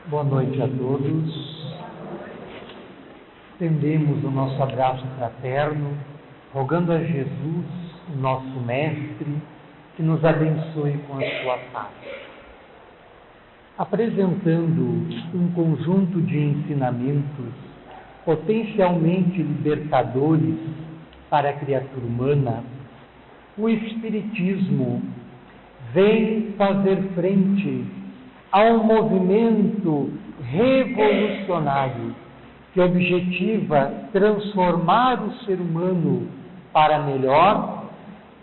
Boa noite a todos. Estendemos o nosso abraço fraterno, rogando a Jesus, nosso Mestre, que nos abençoe com a sua paz. Apresentando um conjunto de ensinamentos potencialmente libertadores para a criatura humana, o Espiritismo vem fazer frente a um movimento revolucionário que objetiva transformar o ser humano para melhor,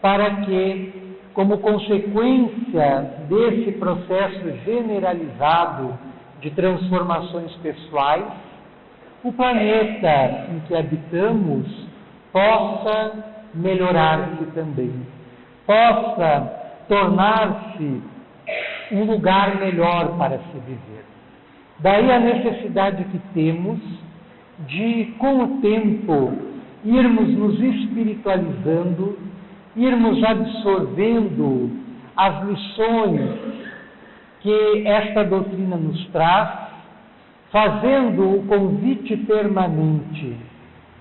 para que, como consequência desse processo generalizado de transformações pessoais, o planeta em que habitamos possa melhorar-se também, possa tornar-se um lugar melhor para se viver. Daí a necessidade que temos de, com o tempo, irmos nos espiritualizando, irmos absorvendo as lições que esta doutrina nos traz, fazendo o convite permanente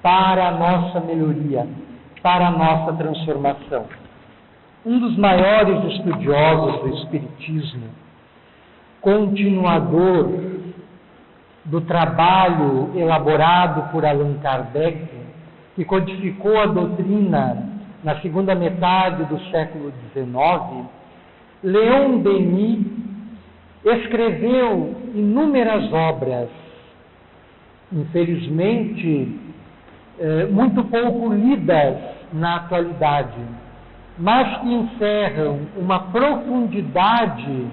para a nossa melhoria, para a nossa transformação. Um dos maiores estudiosos do Espiritismo, continuador do trabalho elaborado por Allan Kardec, que codificou a doutrina na segunda metade do século XIX, Leon Denis escreveu inúmeras obras, infelizmente muito pouco lidas na atualidade, mas que encerram uma profundidade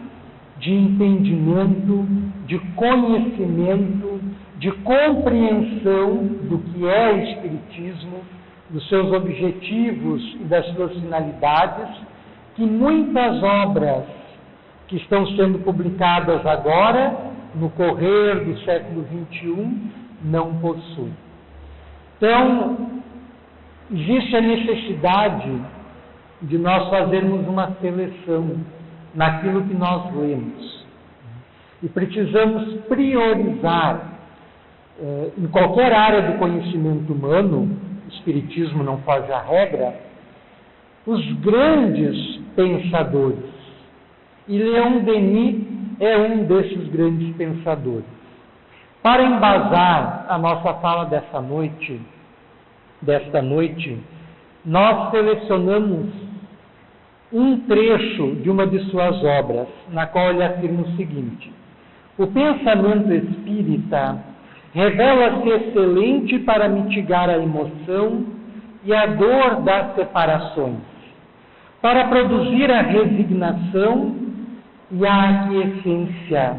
de entendimento, de conhecimento, de compreensão do que é o Espiritismo, dos seus objetivos e das suas finalidades, que muitas obras que estão sendo publicadas agora, no correr do século XXI, não possuem. Então, existe a necessidade de nós fazermos uma seleção naquilo que nós lemos. E precisamos priorizar, em qualquer área do conhecimento humano, o Espiritismo não foge à regra, os grandes pensadores. E Leon Denis é um desses grandes pensadores. Para embasar a nossa fala desta noite, nós selecionamos um trecho de uma de suas obras, na qual ele afirma o seguinte: o pensamento espírita revela-se excelente para mitigar a emoção e a dor das separações, para produzir a resignação e a aquiescência,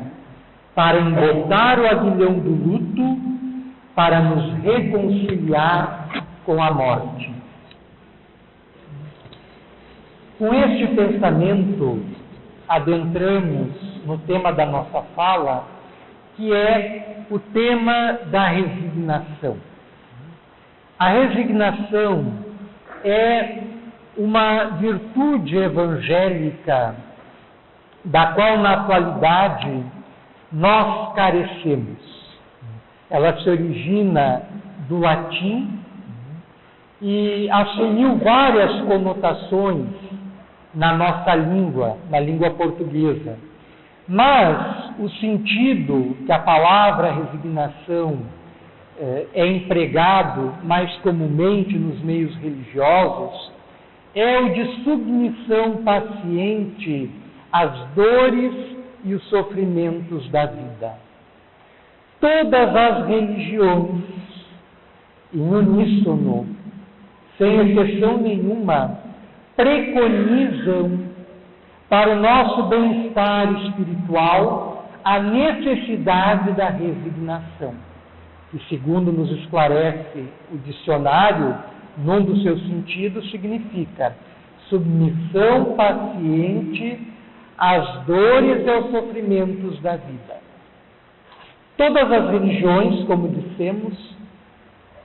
para embotar o aguilhão do luto, para nos reconciliar com a morte. Com este pensamento, adentramos no tema da nossa fala, que é o tema da resignação. A resignação é uma virtude evangélica da qual, na atualidade, nós carecemos. Ela se origina do latim e assumiu várias conotações na nossa língua, na língua portuguesa. Mas o sentido que a palavra resignação é empregado mais comumente nos meios religiosos é o de submissão paciente às dores e os sofrimentos da vida. Todas as religiões, em uníssono, sem exceção nenhuma, preconizam para o nosso bem-estar espiritual a necessidade da resignação, que, segundo nos esclarece o dicionário, num dos seus sentidos, significa submissão paciente às dores e aos sofrimentos da vida. Todas as religiões, como dissemos,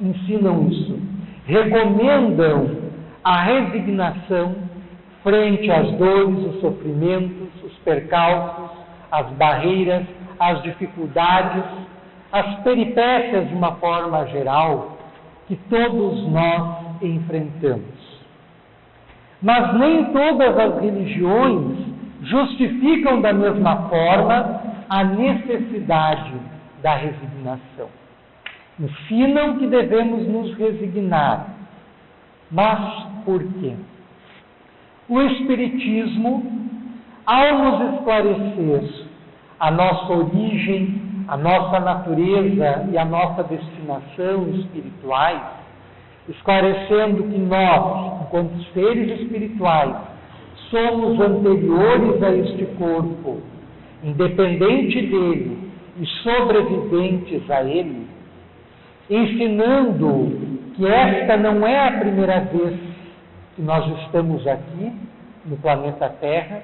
ensinam isso, recomendam a resignação frente às dores, os sofrimentos, os percalços, as barreiras, as dificuldades, as peripécias de uma forma geral que todos nós enfrentamos. Mas nem todas as religiões justificam da mesma forma a necessidade da resignação. Ensinam que devemos nos resignar. Mas por quê? O Espiritismo, ao nos esclarecer a nossa origem, a nossa natureza e a nossa destinação espirituais, esclarecendo que nós, enquanto seres espirituais, somos anteriores a este corpo, independente dele e sobreviventes a ele, ensinando que esta não é a primeira vez que nós estamos aqui no planeta Terra,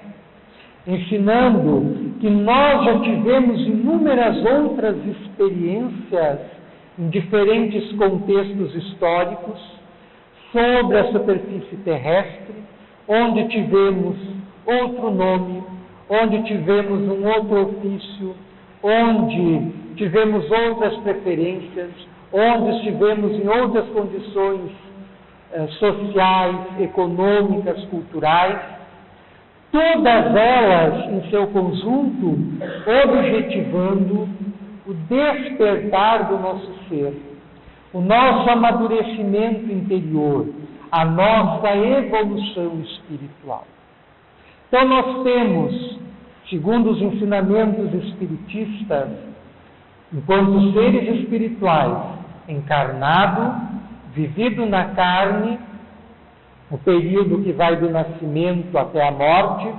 ensinando que nós já tivemos inúmeras outras experiências em diferentes contextos históricos sobre a superfície terrestre, onde tivemos outro nome, onde tivemos um outro ofício, onde tivemos outras preferências, onde estivemos em outras condições sociais, econômicas, culturais, todas elas, em seu conjunto, objetivando o despertar do nosso ser, o nosso amadurecimento interior, a nossa evolução espiritual. Então nós temos, segundo os ensinamentos espiritistas, enquanto seres espirituais, encarnado, vivido na carne, o período que vai do nascimento até a morte,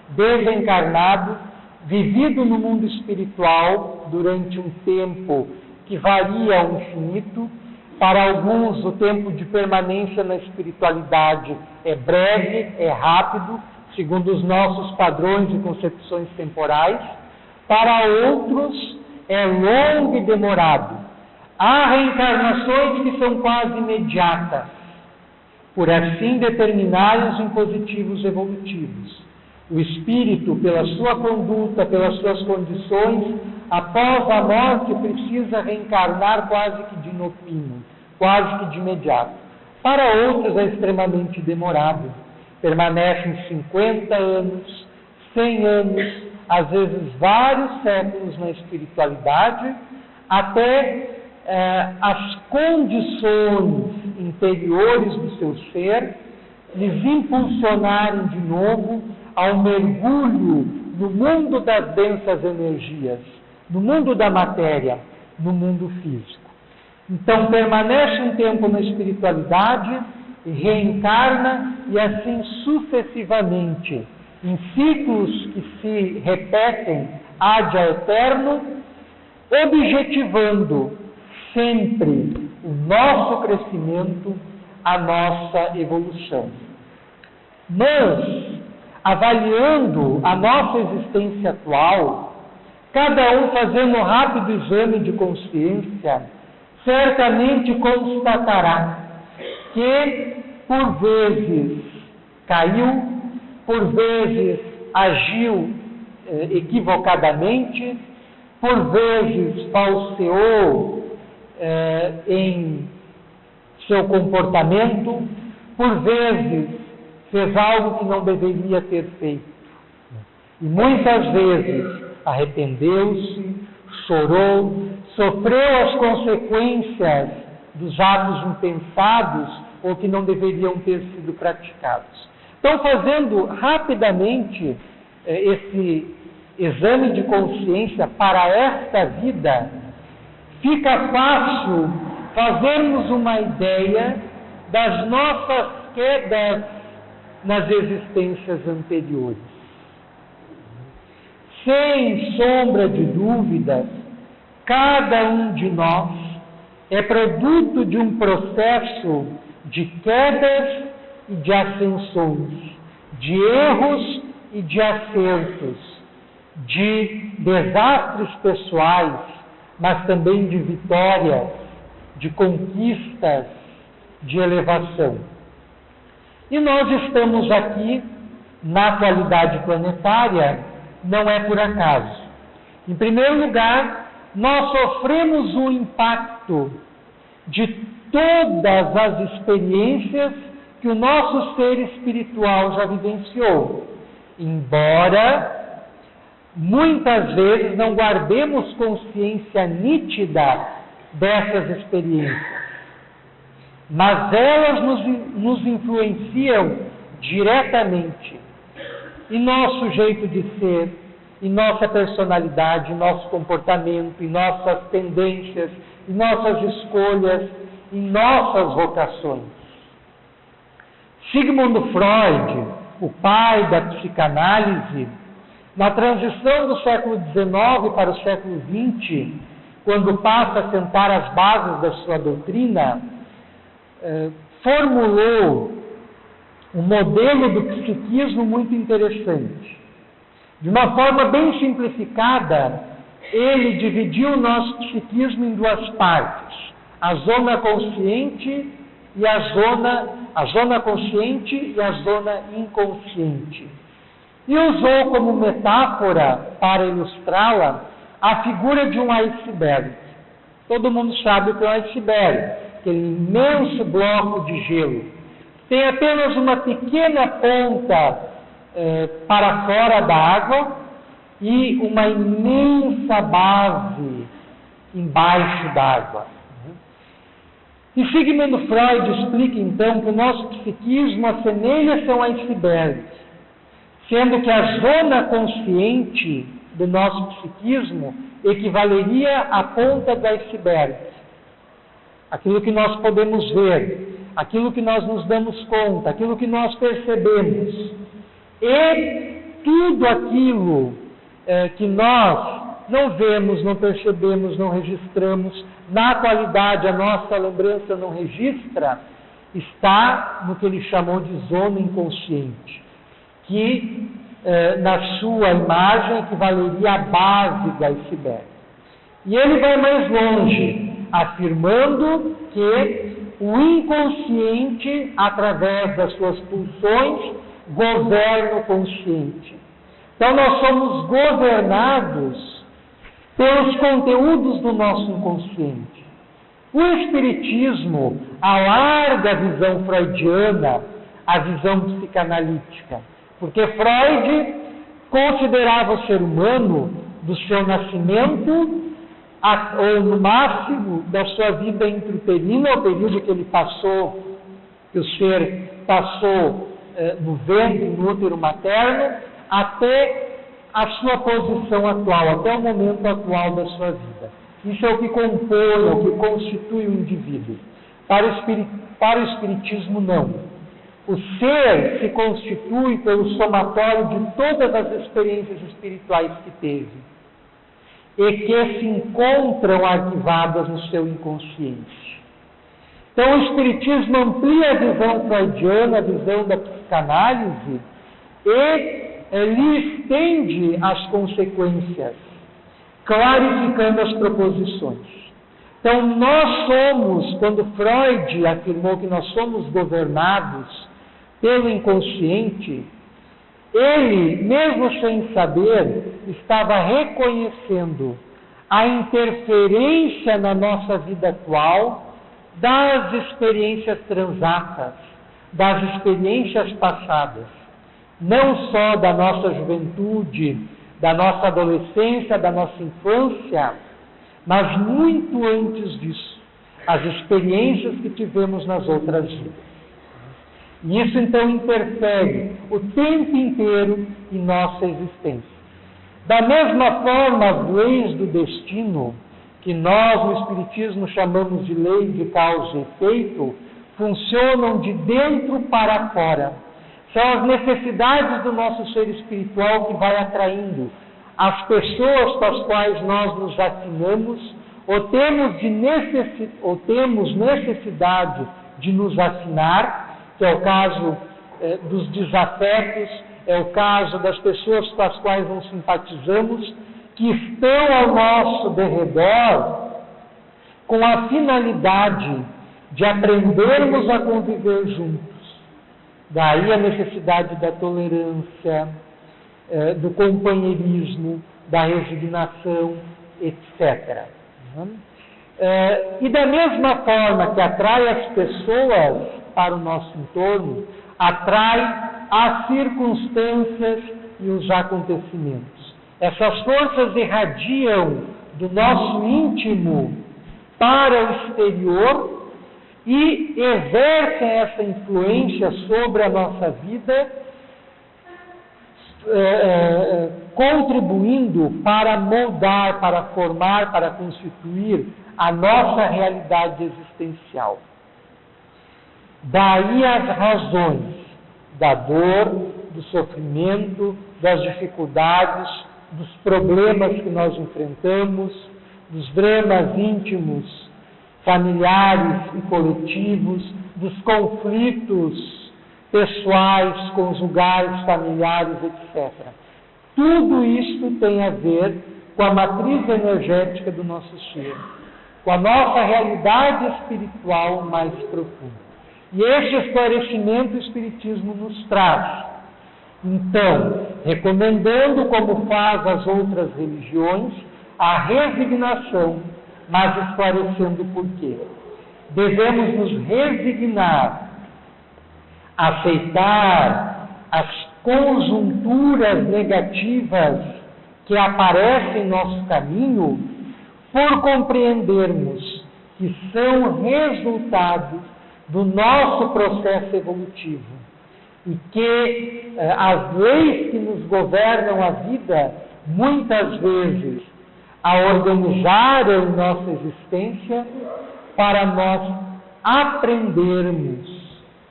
desencarnado, vivido no mundo espiritual durante um tempo que varia ao infinito. Para alguns, o tempo de permanência na espiritualidade é breve, é rápido, segundo os nossos padrões e concepções temporais. Para outros, é longo e demorado. Há reencarnações que são quase imediatas, por assim determinarem os impositivos evolutivos. O espírito, pela sua conduta, pelas suas condições, após a morte, precisa reencarnar quase que de inopino, quase que de imediato. Para outros é extremamente demorado. Permanecem 50 anos, 100 anos, às vezes vários séculos na espiritualidade, até as condições interiores do seu ser lhes impulsionarem de novo ao mergulho no mundo das densas energias, no mundo da matéria, no mundo físico. Então permanece um tempo na espiritualidade, reencarna e assim sucessivamente, em ciclos que se repetem ad eterno, objetivando sempre o nosso crescimento, a nossa evolução. Mas, avaliando a nossa existência atual, cada um fazendo um rápido exame de consciência, certamente constatará que, por vezes, caiu, por vezes, agiu equivocadamente, por vezes, falseou em seu comportamento, por vezes fez algo que não deveria ter feito. E muitas vezes arrependeu-se, chorou, sofreu as consequências dos atos impensados ou que não deveriam ter sido praticados. Então, fazendo rapidamente esse exame de consciência para esta vida, fica fácil fazermos uma ideia das nossas quedas nas existências anteriores. Sem sombra de dúvidas, cada um de nós é produto de um processo de quedas e de ascensões, de erros e de acertos, de desastres pessoais, mas também de vitórias, de conquistas, de elevação. E nós estamos aqui na atualidade planetária, não é por acaso. Em primeiro lugar, nós sofremos o impacto de todas as experiências que o nosso ser espiritual já vivenciou, embora muitas vezes não guardemos consciência nítida dessas experiências, mas elas nos influenciam diretamente em nosso jeito de ser, em nossa personalidade, em nosso comportamento, em nossas tendências, em nossas escolhas, em nossas vocações. Sigmund Freud, o pai da psicanálise, na transição do século XIX para o século XX, quando passa a sentar as bases da sua doutrina, formulou um modelo do psiquismo muito interessante. De uma forma bem simplificada, ele dividiu o nosso psiquismo em duas partes: a zona consciente e a zona consciente e a zona inconsciente. E usou como metáfora, para ilustrá-la, a figura de um iceberg. Todo mundo sabe o que é um iceberg, aquele imenso bloco de gelo. Tem apenas uma pequena ponta para fora da água e uma imensa base embaixo d'água. E Sigmund Freud explica então que o nosso psiquismo assemelha-se a um iceberg, sendo que a zona consciente do nosso psiquismo equivaleria à ponta do iceberg, aquilo que nós podemos ver, aquilo que nós nos damos conta, aquilo que nós percebemos. E tudo aquilo que nós não vemos, não percebemos, não registramos, na atualidade a nossa lembrança não registra, está no que ele chamou de zona inconsciente, que na sua imagem equivaleria à base do iceberg. E ele vai mais longe, afirmando que o inconsciente, através das suas pulsões, governa o consciente. Então nós somos governados pelos conteúdos do nosso inconsciente. O Espiritismo alarga a visão freudiana, a visão psicanalítica, porque Freud considerava o ser humano, do seu nascimento, ou no máximo da sua vida intrauterina, o período que ele passou, que o ser passou no ventre, no útero materno, até a sua posição atual, até o momento atual da sua vida. Isso é o que compõe, o que constitui o indivíduo. Para o Espiritismo, não. O ser se constitui pelo somatório de todas as experiências espirituais que teve e que se encontram arquivadas no seu inconsciente. Então, o Espiritismo amplia a visão freudiana, a visão da psicanálise, e lhe estende as consequências, clarificando as proposições. Então, nós somos, quando Freud afirmou que nós somos governados pelo inconsciente, ele, mesmo sem saber, estava reconhecendo a interferência na nossa vida atual das experiências transatas, das experiências passadas, não só da nossa juventude, da nossa adolescência, da nossa infância, mas muito antes disso, as experiências que tivemos nas outras vidas. E isso então interfere o tempo inteiro em nossa existência. Da mesma forma, as leis do destino, que nós no Espiritismo chamamos de lei de causa e efeito, funcionam de dentro para fora. São as necessidades do nosso ser espiritual que vai atraindo as pessoas com as quais nós nos afinamos, ou temos necessidade de nos afinar, que é o caso dos desafetos, é o caso das pessoas com as quais não simpatizamos, que estão ao nosso derredor com a finalidade de aprendermos a conviver juntos. Daí a necessidade da tolerância, do companheirismo, da resignação, etc. E da mesma forma que atrai as pessoas para o nosso entorno, atrai as circunstâncias e os acontecimentos. Essas forças irradiam do nosso íntimo para o exterior e exercem essa influência sobre a nossa vida, contribuindo para moldar, para formar, para constituir a nossa realidade existencial. Daí as razões da dor, do sofrimento, das dificuldades, dos problemas que nós enfrentamos, dos dramas íntimos, familiares e coletivos, dos conflitos pessoais, conjugais, familiares, etc. Tudo isso tem a ver com a matriz energética do nosso ser, com a nossa realidade espiritual mais profunda. E este esclarecimento o Espiritismo nos traz. Então, recomendando, como faz as outras religiões, a resignação, mas esclarecendo o porquê. Devemos nos resignar, aceitar as conjunturas negativas que aparecem em nosso caminho, por compreendermos que são resultado do nosso processo evolutivo e que as leis que nos governam a vida, muitas vezes, a organizaram nossa existência para nós aprendermos,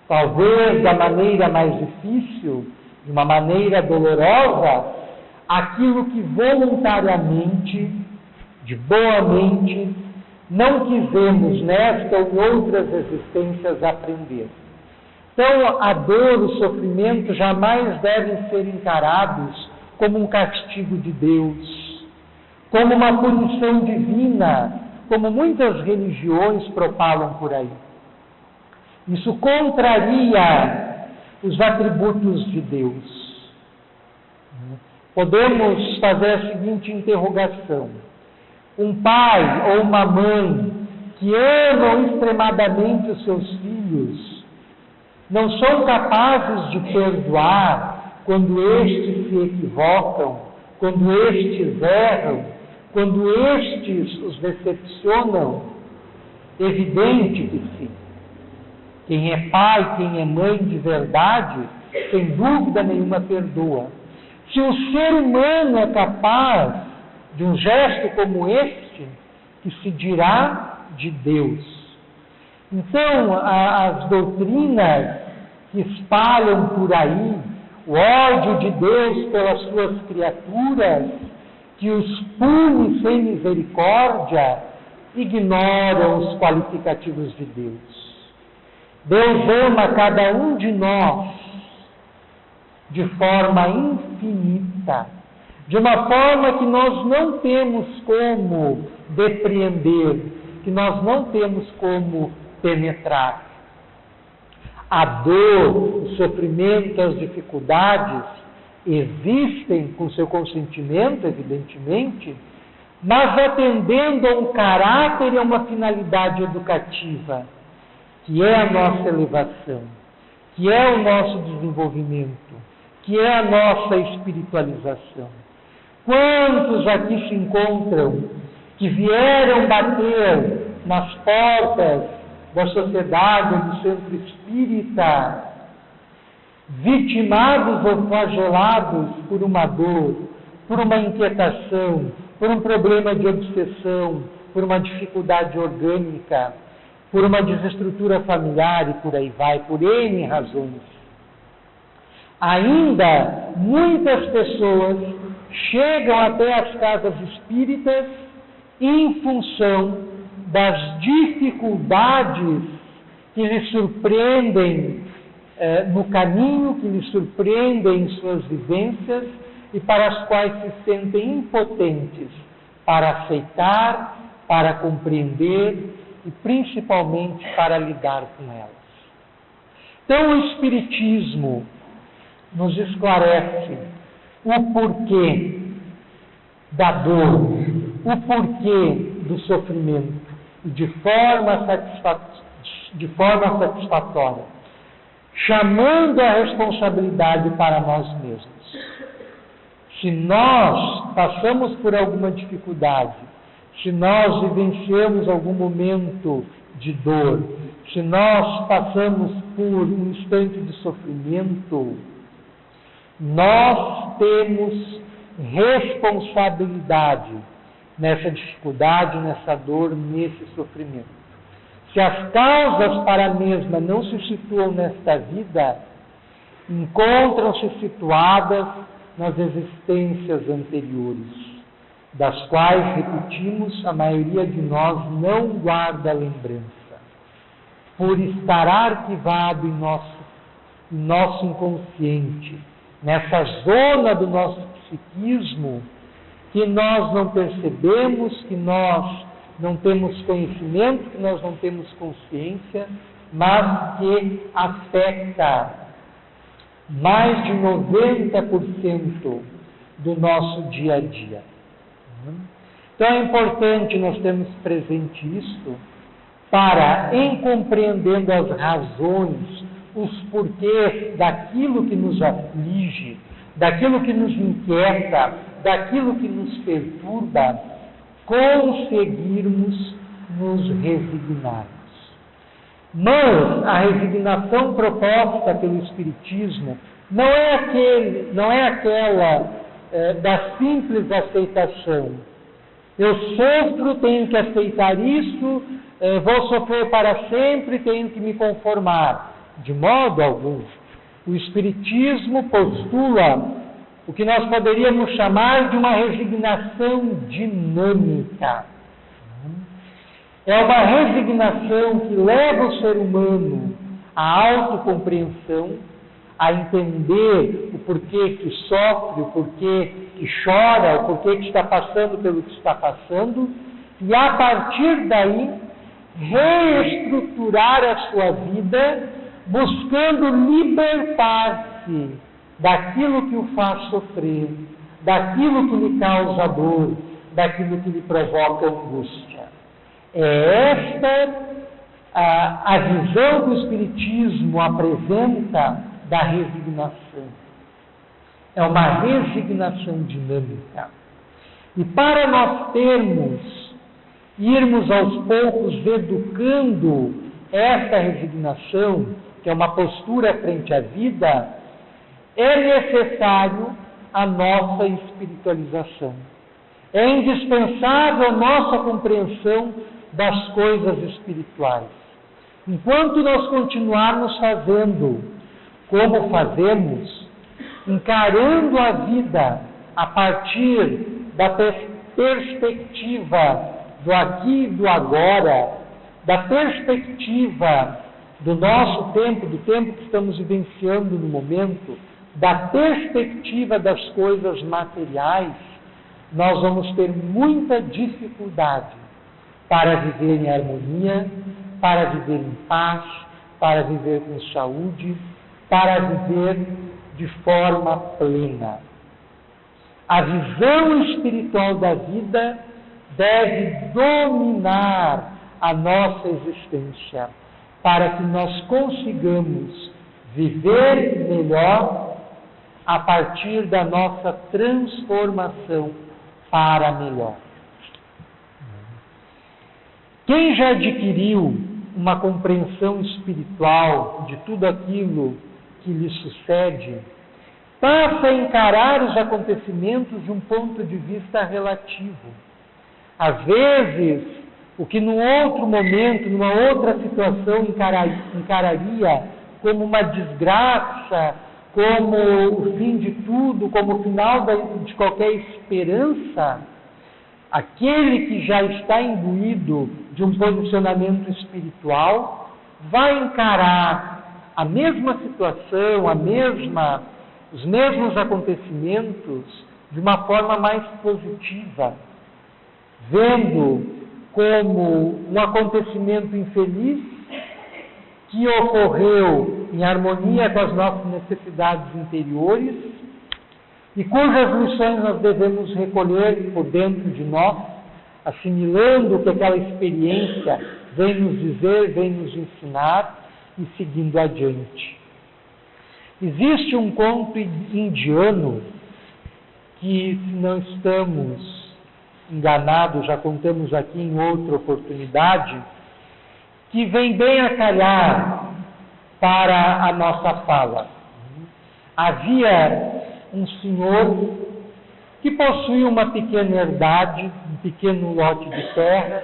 talvez da maneira mais difícil, de uma maneira dolorosa, aquilo que voluntariamente, de boa mente, não quisemos nesta ou em outras existências aprender. Então, a dor, o sofrimento jamais devem ser encarados como um castigo de Deus, como uma punição divina, como muitas religiões propalam por aí. Isso contraria os atributos de Deus. Podemos fazer a seguinte interrogação: um pai ou uma mãe que amam extremadamente os seus filhos não são capazes de perdoar quando estes se equivocam, quando estes erram, quando estes os decepcionam? Evidente que sim. Quem é pai, quem é mãe de verdade, sem dúvida nenhuma perdoa. Se o ser humano é capaz de um gesto como este, que se dirá de Deus. Então, as doutrinas que espalham por aí o ódio de Deus pelas suas criaturas, que os pune sem misericórdia, ignoram os qualificativos de Deus. Deus ama cada um de nós de forma infinita, de uma forma que nós não temos como depreender, que nós não temos como penetrar. A dor, o sofrimento, as dificuldades existem com seu consentimento, evidentemente, mas atendendo a um caráter e a uma finalidade educativa, que é a nossa elevação, que é o nosso desenvolvimento, que é a nossa espiritualização. Quantos aqui se encontram que vieram bater nas portas da sociedade, do centro espírita, vitimados ou flagelados por uma dor, por uma inquietação, por um problema de obsessão, por uma dificuldade orgânica, por uma desestrutura familiar e por aí vai, por N razões. Ainda muitas pessoas chegam até as casas espíritas em função das dificuldades que lhes surpreendem no caminho, que lhes surpreendem em suas vivências e para as quais se sentem impotentes para aceitar, para compreender e principalmente para lidar com elas. Então o Espiritismo nos esclarece o porquê da dor, o porquê do sofrimento, e de forma satisfatória, chamando a responsabilidade para nós mesmos. Se nós passamos por alguma dificuldade, se nós vivenciamos algum momento de dor, se nós passamos por um instante de sofrimento, nós temos responsabilidade nessa dificuldade, nessa dor, nesse sofrimento. Se as causas para a mesma não se situam nesta vida, encontram-se situadas nas existências anteriores, das quais, repetimos, a maioria de nós não guarda lembrança, por estar arquivado em nosso inconsciente, nessa zona do nosso psiquismo, que nós não percebemos, que nós não temos conhecimento, que nós não temos consciência, mas que afeta mais de 90% do nosso dia a dia. Então é importante nós termos presente isso para, em compreendendo as razões, os porquês daquilo que nos aflige, daquilo que nos inquieta, daquilo que nos perturba, conseguirmos nos resignarmos. Mas a resignação proposta pelo Espiritismo não é aquela da simples aceitação. Eu sofro, tenho que aceitar isso, vou sofrer para sempre, tenho que me conformar. De modo algum. O Espiritismo postula o que nós poderíamos chamar de uma resignação dinâmica. É uma resignação que leva o ser humano à autocompreensão, a entender o porquê que sofre, o porquê que chora, o porquê que está passando pelo que está passando, e a partir daí reestruturar a sua vida, buscando libertar-se daquilo que o faz sofrer, daquilo que lhe causa dor, daquilo que lhe provoca angústia. É esta a visão que o Espiritismo apresenta da resignação. É uma resignação dinâmica. E para nós irmos aos poucos educando esta resignação, que é uma postura frente à vida, é necessário a nossa espiritualização. É indispensável a nossa compreensão das coisas espirituais. Enquanto nós continuarmos fazendo como fazemos, encarando a vida a partir da perspectiva do aqui e do agora, da perspectiva do nosso tempo, do tempo que estamos vivenciando no momento, da perspectiva das coisas materiais, nós vamos ter muita dificuldade para viver em harmonia, para viver em paz, para viver com saúde, para viver de forma plena. A visão espiritual da vida deve dominar a nossa existência, para que nós consigamos viver melhor a partir da nossa transformação para melhor. Quem já adquiriu uma compreensão espiritual de tudo aquilo que lhe sucede, passa a encarar os acontecimentos de um ponto de vista relativo. Às vezes, o que num outro momento, numa outra situação encararia como uma desgraça, como o fim de tudo, como o final de qualquer esperança, aquele que já está imbuído de um posicionamento espiritual vai encarar a mesma situação, os mesmos acontecimentos de uma forma mais positiva, vendo como um acontecimento infeliz que ocorreu em harmonia com as nossas necessidades interiores, e cujas lições nós devemos recolher por dentro de nós, assimilando o que aquela experiência vem nos dizer, vem nos ensinar e seguindo adiante. Existe um conto indiano que, se não estamos enganados, já contamos aqui em outra oportunidade, que vem bem a calhar para a nossa fala. Havia um senhor que possuía uma pequena herdade, um pequeno lote de terra,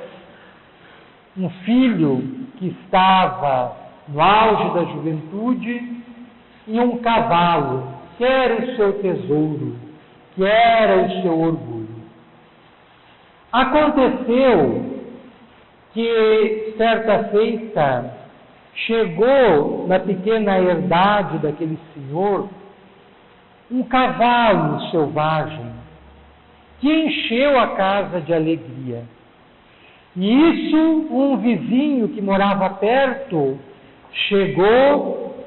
um filho que estava no auge da juventude e um cavalo, que era o seu tesouro, que era o seu orgulho. Aconteceu que, certa feita, chegou na pequena herdade daquele senhor um cavalo selvagem que encheu a casa de alegria. E isso, um vizinho que morava perto chegou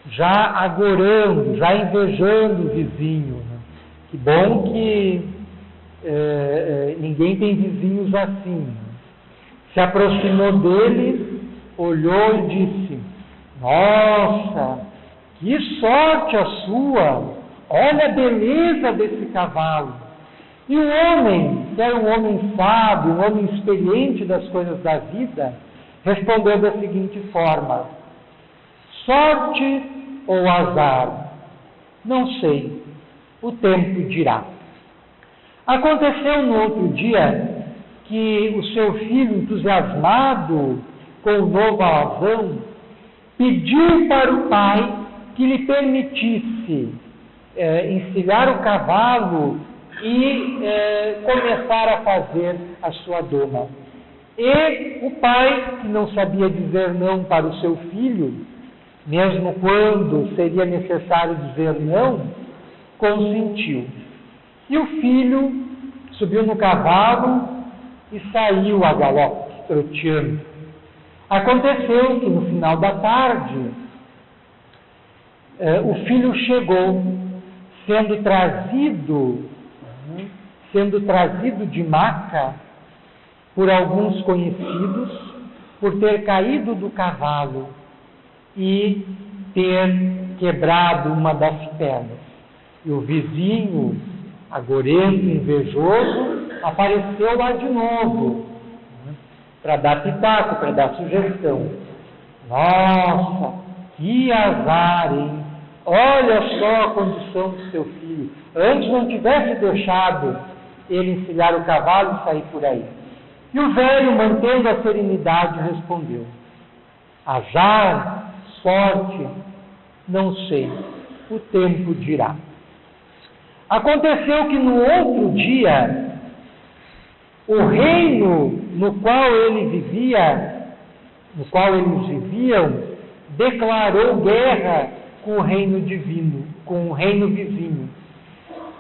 já agorando, já invejando o vizinho. Né? Que bom que ninguém tem vizinhos assim. Né? Se aproximou dele, olhou e disse: nossa, que sorte a sua! Olha a beleza desse cavalo. E o homem, que era um homem sábio, um homem experiente das coisas da vida, respondeu da seguinte forma: sorte ou azar? Não sei, o tempo dirá. Aconteceu no outro dia que o seu filho, entusiasmado com o novo alazão, pediu para o pai que lhe permitisse encilhar o cavalo e começar a fazer a sua doma. E o pai, que não sabia dizer não para o seu filho, mesmo quando seria necessário dizer não, consentiu. E o filho subiu no cavalo e saiu a galope, troteando. Aconteceu que no final da tarde, o filho chegou, sendo trazido de maca por alguns conhecidos, por ter caído do cavalo e ter quebrado uma das pernas. E o vizinho, agorento, invejoso, apareceu lá de novo, para dar pitaco, para dar sugestão. Nossa, que azar, hein? Olha só a condição do seu filho. Antes não tivesse deixado ele encilhar o cavalo e sair por aí. E o velho, mantendo a serenidade, respondeu: azar, sorte, não sei, o tempo dirá. Aconteceu que no outro dia, o reino no qual eles viviam, declarou guerra com o reino divino, com o reino vizinho.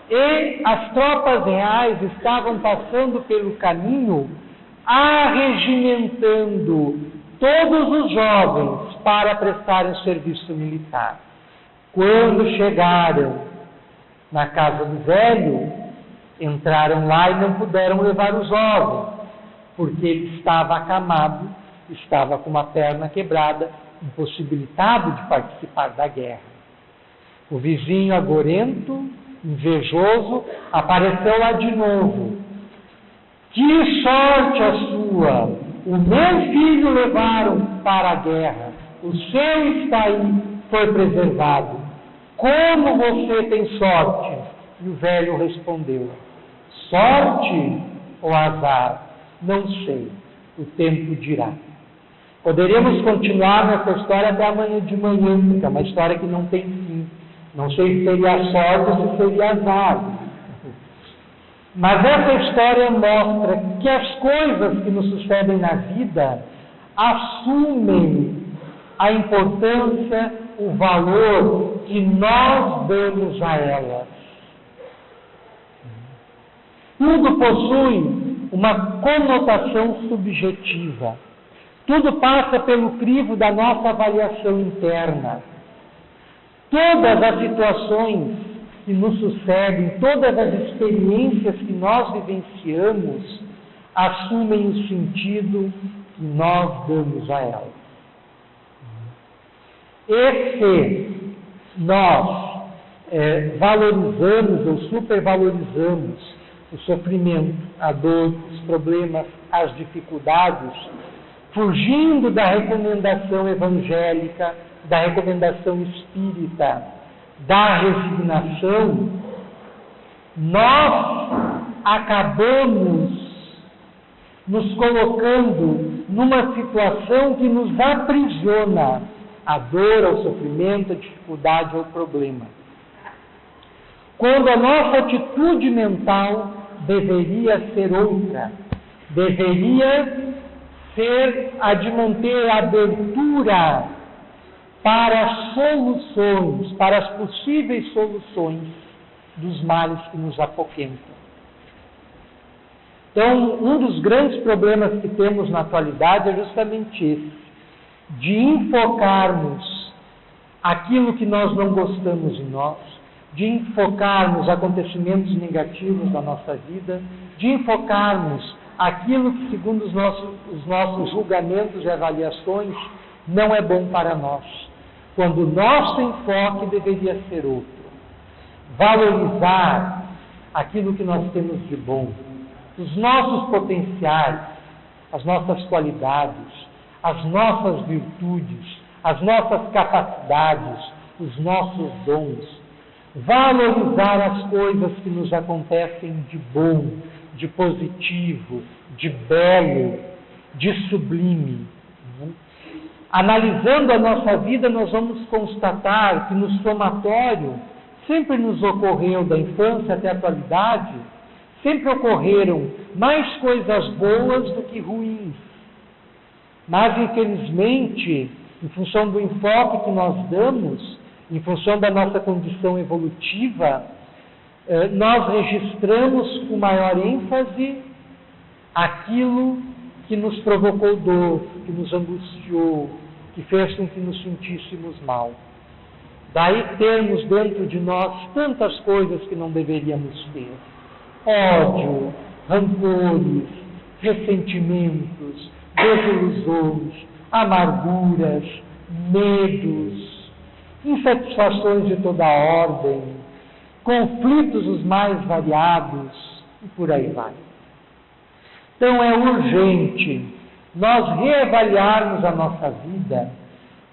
E as tropas reais estavam passando pelo caminho, arregimentando todos os jovens para prestarem serviço militar. Quando chegaram na casa do velho, entraram lá e não puderam levar os jovens, porque ele estava acamado, estava com uma perna quebrada, impossibilitado de participar da guerra. O vizinho agorento, invejoso, apareceu lá de novo. Que sorte a sua! O meu filho levaram para a guerra, o seu está aí, foi preservado. Como você tem sorte? E o velho respondeu: sorte ou azar? Não sei, o tempo dirá. Poderíamos continuar nessa história até amanhã de manhã, porque é uma história que não tem fim. Não sei se seria sorte ou se seria azar. Mas essa história mostra que as coisas que nos sucedem na vida assumem a importância, o valor que nós damos a elas. Tudo possui uma conotação subjetiva. Tudo passa pelo crivo da nossa avaliação interna. Todas as situações que nos sucedem, todas as experiências que nós vivenciamos, assumem o sentido que nós damos a elas. E se nós valorizamos ou supervalorizamos o sofrimento, a dor, os problemas, as dificuldades, fugindo da recomendação evangélica, da recomendação espírita, da resignação, nós acabamos nos colocando numa situação que nos aprisiona a dor, ao sofrimento, a dificuldade ou problema. Quando a nossa atitude mental deveria ser outra, deveria ser a de manter a abertura para soluções, para as possíveis soluções dos males que nos apoquentam. Então, um dos grandes problemas que temos na atualidade é justamente esse, de enfocarmos aquilo que nós não gostamos em nós, de enfocarmos acontecimentos negativos da nossa vida, de enfocarmos aquilo que, segundo os nossos julgamentos e avaliações, não é bom para nós. Quando o nosso enfoque deveria ser outro. Valorizar aquilo que nós temos de bom, os nossos potenciais, as nossas qualidades, as nossas virtudes, as nossas capacidades, os nossos dons. Valorizar as coisas que nos acontecem de bom, de positivo, de belo, de sublime. Analisando a nossa vida, nós vamos constatar que no somatório sempre nos ocorreu, da infância até a atualidade, sempre ocorreram mais coisas boas do que ruins. Mas, infelizmente, em função do enfoque que nós damos, em função da nossa condição evolutiva, nós registramos com maior ênfase aquilo que nos provocou dor, que nos angustiou, que fez com que nos sentíssemos mal. Daí termos dentro de nós tantas coisas que não deveríamos ter. Ódio, rancores, ressentimentos, desilusões, amarguras, medos, insatisfações de toda ordem, conflitos os mais variados e por aí vai. Então é urgente nós reavaliarmos a nossa vida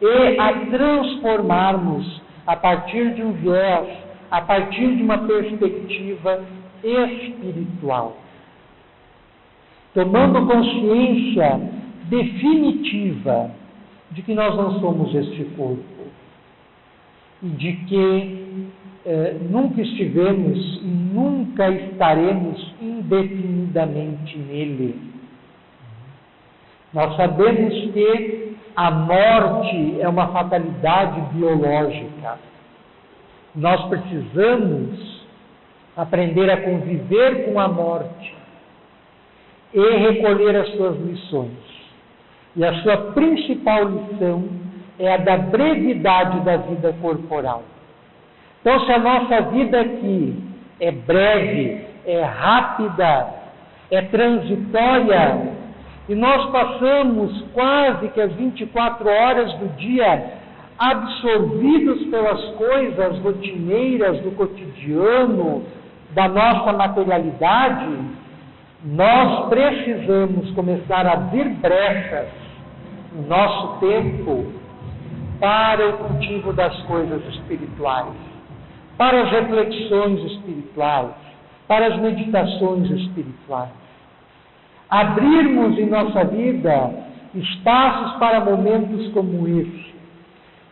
e a transformarmos a partir de um viés, a partir de uma perspectiva espiritual. Tomando consciência definitiva de que nós não somos este corpo e de que nunca estivemos e nunca estaremos indefinidamente nele. Nós sabemos que a morte é uma fatalidade biológica. Nós precisamos aprender a conviver com a morte e recolher as suas lições. E a sua principal lição é a da brevidade da vida corporal. Então, se a nossa vida aqui é breve, é rápida, é transitória, e nós passamos quase que as 24 horas do dia absorvidos pelas coisas rotineiras do cotidiano, da nossa materialidade, nós precisamos começar a abrir brechas no nosso tempo para o cultivo das coisas espirituais, para as reflexões espirituais, para as meditações espirituais. Abrirmos em nossa vida espaços para momentos como esse,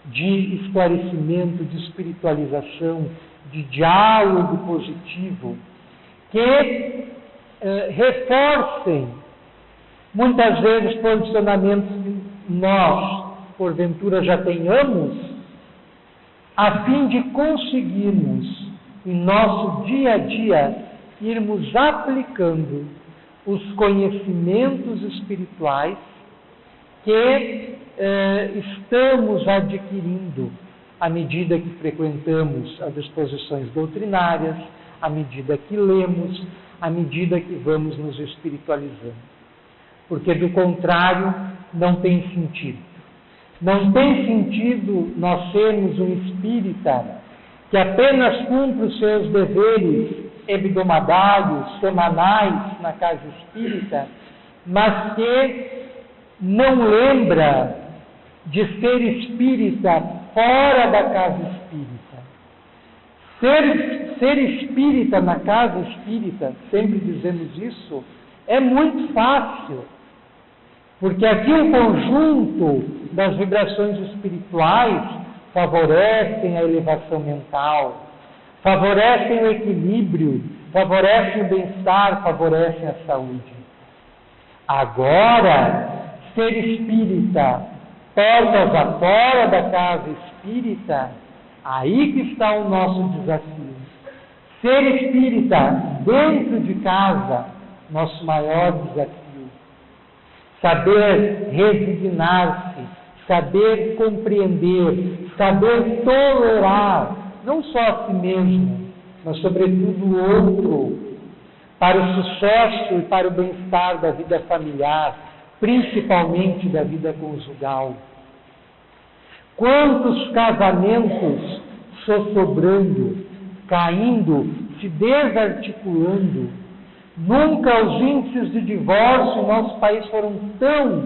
de esclarecimento, de espiritualização, de diálogo positivo, que reforcem, muitas vezes, posicionamentos que nós, porventura, já tenhamos, a fim de conseguirmos, em nosso dia a dia, irmos aplicando os conhecimentos espirituais que estamos adquirindo à medida que frequentamos as exposições doutrinárias, à medida que lemos, à medida que vamos nos espiritualizando. Porque, do contrário, não tem sentido. Não tem sentido nós sermos um espírita que apenas cumpre os seus deveres hebdomadários, semanais na casa espírita, mas que não lembra de ser espírita fora da casa espírita. Ser espírita na casa espírita, sempre dizemos isso, é muito fácil, porque aqui o conjunto das vibrações espirituais favorecem a elevação mental, favorecem o equilíbrio, favorecem o bem-estar, favorecem a saúde. Agora, ser espírita portas afora da casa espírita, aí que está o nosso desafio. Ser espírita dentro de casa, nosso maior desafio. Saber resignar-se, saber compreender, saber tolerar, não só a si mesmo, mas sobretudo o outro, para o sucesso e para o bem-estar da vida familiar, principalmente da vida conjugal. Quantos casamentos sossobrando, caindo, se desarticulando. Nunca os índices de divórcio no nosso país foram tão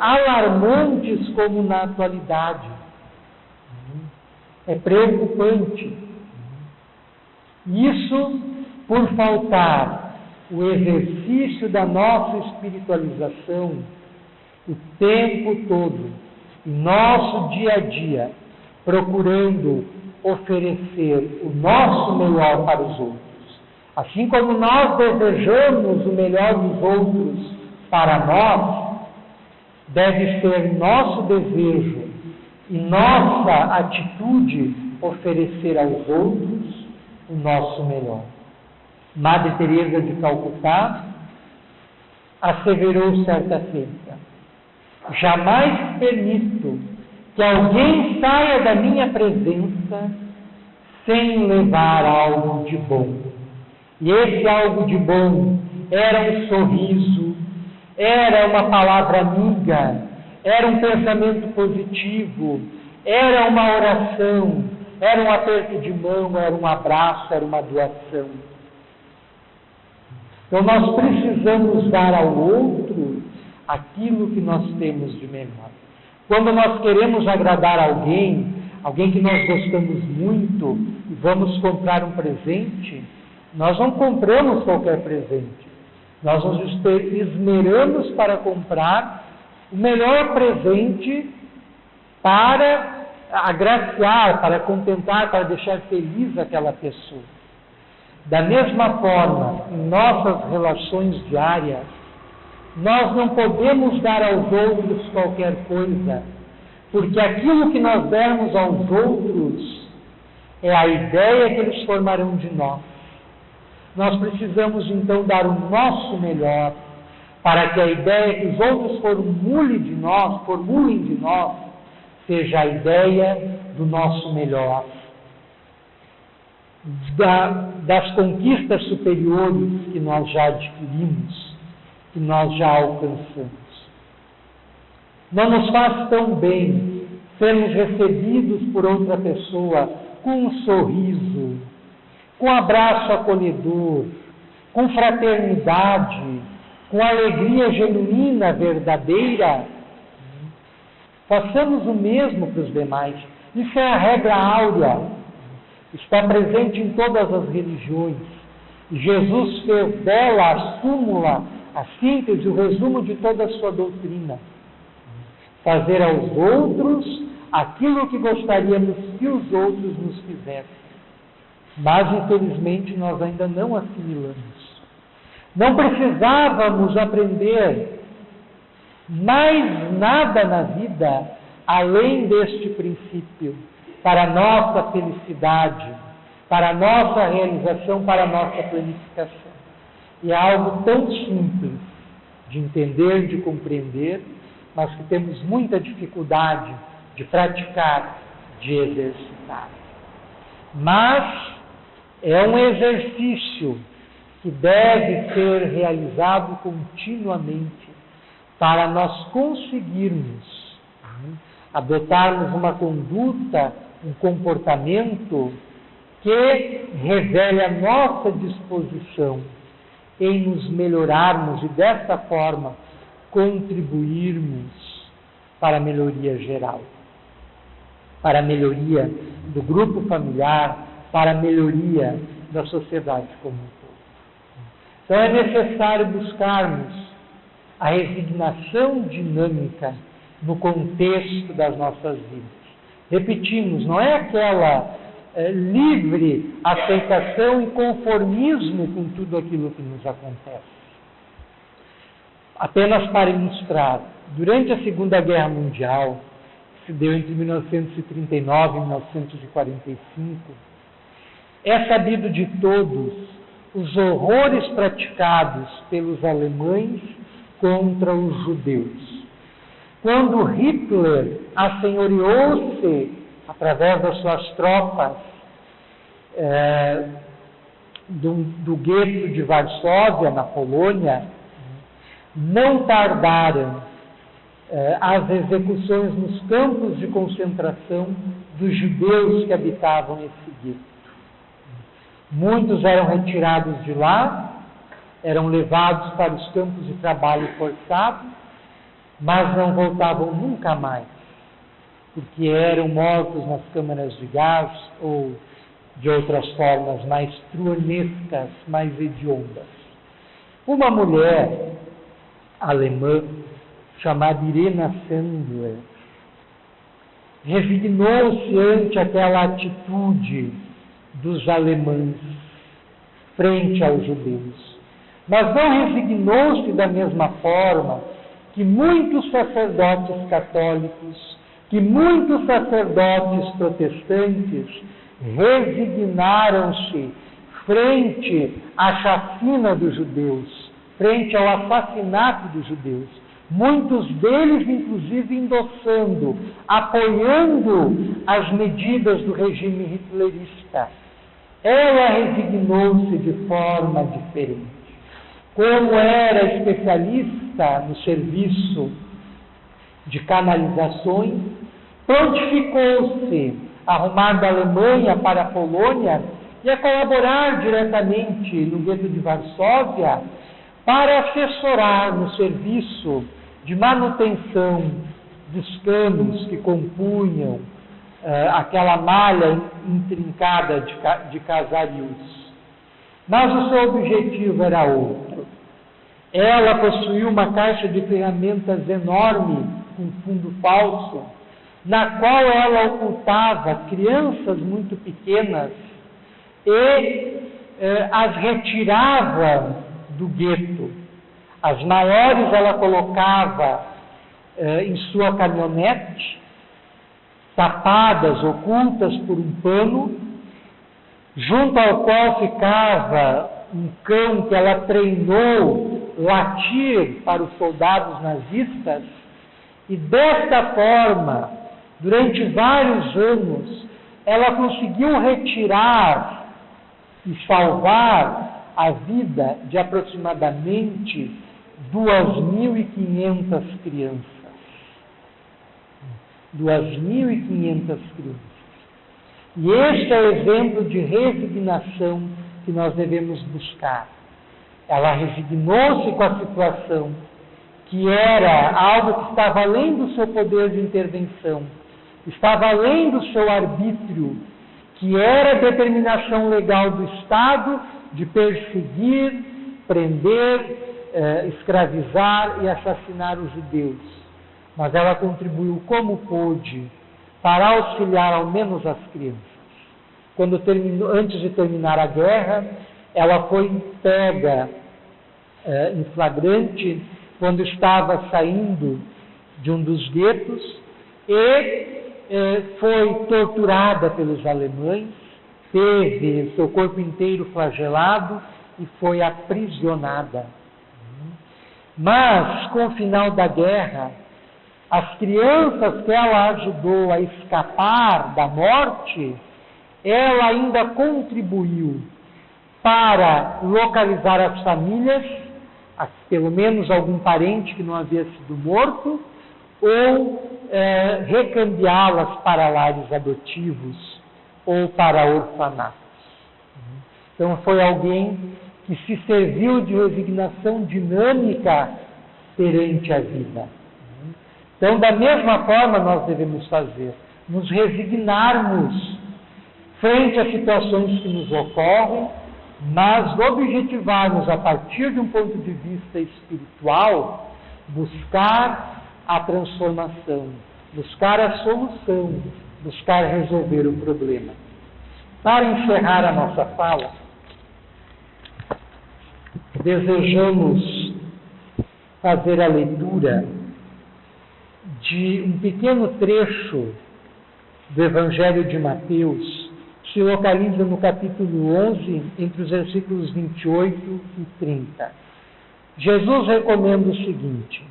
alarmantes como na atualidade. É preocupante. Isso por faltar o exercício da nossa espiritualização o tempo todo, em nosso dia a dia, procurando oferecer o nosso melhor para os outros. Assim como nós desejamos o melhor dos outros para nós, deve ser nosso desejo e nossa atitude oferecer aos outros o nosso melhor. Madre Teresa de Calcutá asseverou certa feita: jamais permito que alguém saia da minha presença sem levar algo de bom. E esse algo de bom era um sorriso, era uma palavra amiga, era um pensamento positivo, era uma oração, era um aperto de mão, era um abraço, era uma doação. Então nós precisamos dar ao outro aquilo que nós temos de melhor. Quando nós queremos agradar alguém que nós gostamos muito, e vamos comprar um presente, nós não compramos qualquer presente. Nós nos esmeramos para comprar o melhor presente para agraciar, para contentar, para deixar feliz aquela pessoa. Da mesma forma, em nossas relações diárias, nós não podemos dar aos outros qualquer coisa, porque aquilo que nós dermos aos outros é a ideia que eles formarão de nós. Nós precisamos então dar o nosso melhor para que a ideia que os outros formulem de nós, seja a ideia do nosso melhor. Das conquistas superiores que nós já adquirimos, que nós já alcançamos. Não nos faz tão bem sermos recebidos por outra pessoa com um sorriso, com um abraço acolhedor, com fraternidade, com alegria genuína, verdadeira. Façamos o mesmo para os demais. Isso é a regra áurea. Está presente em todas as religiões. Jesus fez dela a súmula, a síntese, o resumo de toda a sua doutrina. Fazer aos outros aquilo que gostaríamos que os outros nos fizessem. Mas, infelizmente, nós ainda não assimilamos. Não precisávamos aprender mais nada na vida além deste princípio, para a nossa felicidade, para a nossa realização, para a nossa planificação. E é algo tão simples de entender, de compreender, mas que temos muita dificuldade de praticar de exercitar. Mas é um exercício que deve ser realizado continuamente para nós conseguirmos adotarmos uma conduta, um comportamento que revele a nossa disposição em nos melhorarmos e dessa forma contribuirmos para a melhoria geral, para a melhoria do grupo familiar, para a melhoria da sociedade como um todo. Então é necessário buscarmos a resignação dinâmica no contexto das nossas vidas. Repetimos, não é aquela livre aceitação e conformismo com tudo aquilo que nos acontece. Apenas para ilustrar, durante a Segunda Guerra Mundial, que se deu entre 1939 e 1945, é sabido de todos os horrores praticados pelos alemães contra os judeus. Quando Hitler assenhoreou-se, através das suas tropas, do gueto de Varsóvia, na Polônia, não tardaram as execuções nos campos de concentração dos judeus que habitavam esse gueto. Muitos eram retirados de lá, eram levados para os campos de trabalho forçado, mas não voltavam nunca mais, porque eram mortos nas câmaras de gás ou de outras formas mais truanescas, mais hediondas. Uma mulher alemã chamada Irena Sandler resignou-se ante aquela atitude dos alemães frente aos judeus, mas não resignou-se da mesma forma que muitos sacerdotes católicos, que muitos sacerdotes protestantes resignaram-se frente à chacina dos judeus, frente ao assassinato dos judeus. Muitos deles, inclusive, endossando, apoiando as medidas do regime hitlerista. Ela resignou-se de forma diferente. Como era especialista no serviço de canalizações, prontificou-se a arrumar da Alemanha para a Polônia e a colaborar diretamente no gueto de Varsóvia para assessorar no serviço de manutenção dos canos que compunham aquela malha intrincada de casarios. Mas o seu objetivo era outro. Ela possuía uma caixa de ferramentas enorme, com fundo falso, na qual ela ocultava crianças muito pequenas e as retirava do gueto. As maiores ela colocava em sua caminhonete, tapadas, ocultas por um pano, junto ao qual ficava um cão que ela treinou latir para os soldados nazistas, e desta forma, durante vários anos, ela conseguiu retirar e salvar a vida de aproximadamente 2.500 crianças. 2.500 crianças. E este é o exemplo de resignação que nós devemos buscar. Ela resignou-se com a situação, que era algo que estava além do seu poder de intervenção, estava além do seu arbítrio, que era a determinação legal do Estado de perseguir, prender, escravizar e assassinar os judeus. Mas ela contribuiu como pôde para auxiliar ao menos as crianças. Antes de terminar a guerra, ela foi pega em flagrante quando estava saindo de um dos guetos e foi torturada pelos alemães, teve seu corpo inteiro flagelado e foi aprisionada. Mas, com o final da guerra, As crianças que ela ajudou a escapar da morte, ela ainda contribuiu para localizar as famílias, pelo menos algum parente que não havia sido morto, ou recambiá-las para lares adotivos ou para orfanatos. Então foi alguém que se serviu de resignação dinâmica perante a vida. Então, da mesma forma nós devemos fazer, nos resignarmos frente a situações que nos ocorrem, mas objetivarmos a partir de um ponto de vista espiritual, buscar a transformação, buscar a solução, buscar resolver o problema. Para encerrar a nossa fala, desejamos fazer a leitura de um pequeno trecho do Evangelho de Mateus, que se localiza no capítulo 11, entre os versículos 28 e 30. Jesus recomenda o seguinte: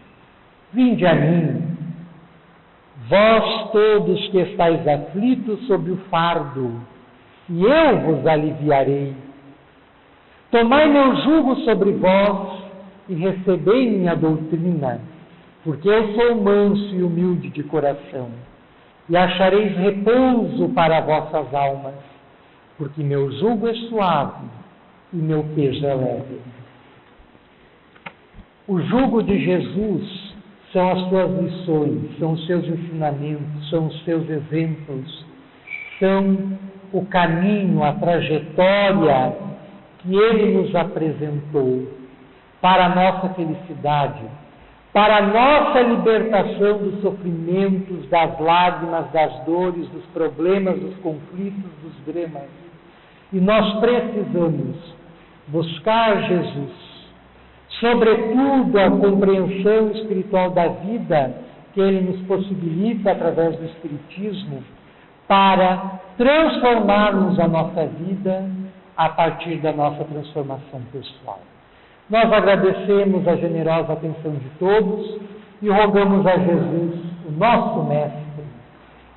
vinde a mim, vós todos que estáis aflitos sob o fardo, e eu vos aliviarei. Tomai meu jugo sobre vós e recebei minha doutrina, porque eu sou manso e humilde de coração, e achareis repouso para vossas almas, porque meu jugo é suave e meu peso é leve. O jugo de Jesus são as suas lições, são os seus ensinamentos, são os seus exemplos, são o caminho, a trajetória que Ele nos apresentou para a nossa felicidade, para a nossa libertação dos sofrimentos, das lágrimas, das dores, dos problemas, dos conflitos, dos dramas. E nós precisamos buscar Jesus, sobretudo a compreensão espiritual da vida que Ele nos possibilita através do Espiritismo, para transformarmos a nossa vida a partir da nossa transformação pessoal. Nós agradecemos a generosa atenção de todos e rogamos a Jesus, o nosso Mestre,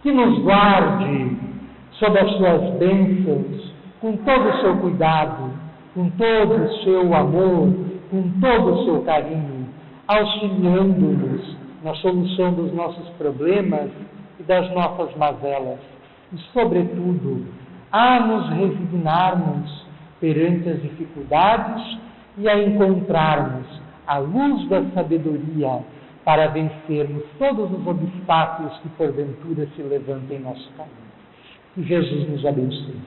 que nos guarde sob as suas bênçãos, com todo o seu cuidado, com todo o seu amor, com todo o seu carinho, auxiliando-nos na solução dos nossos problemas e das nossas mazelas, e, sobretudo, a nos resignarmos perante as dificuldades e a encontrarmos a luz da sabedoria para vencermos todos os obstáculos que porventura se levantem em nosso caminho. Que Jesus nos abençoe.